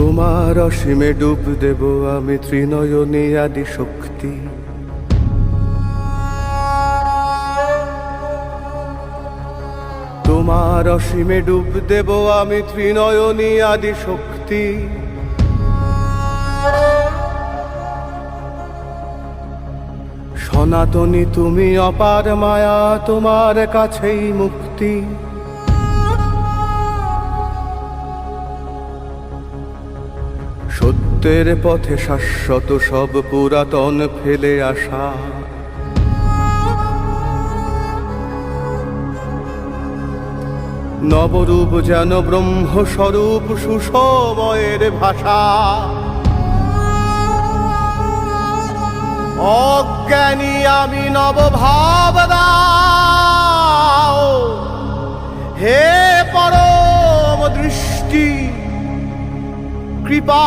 তোমার অসীমে ডুব দেব আমি ত্রিনয়নী আদি শক্তি। তোমার অসীমে ডুব দেব আমি ত্রিনয়নী আদি শক্তি। সনাতনী তুমি অপার মায়া, তোমার কাছেই মুক্তি। সত্যের পথে শাশ্বত সব পুরাতন ফেলে আসা। নবরূপ যেন ব্রহ্মস্বরূপ সুসময়ের ভাষা। অজ্ঞানী আমি নবভাব দাও, হে পরম দৃষ্টি কৃপা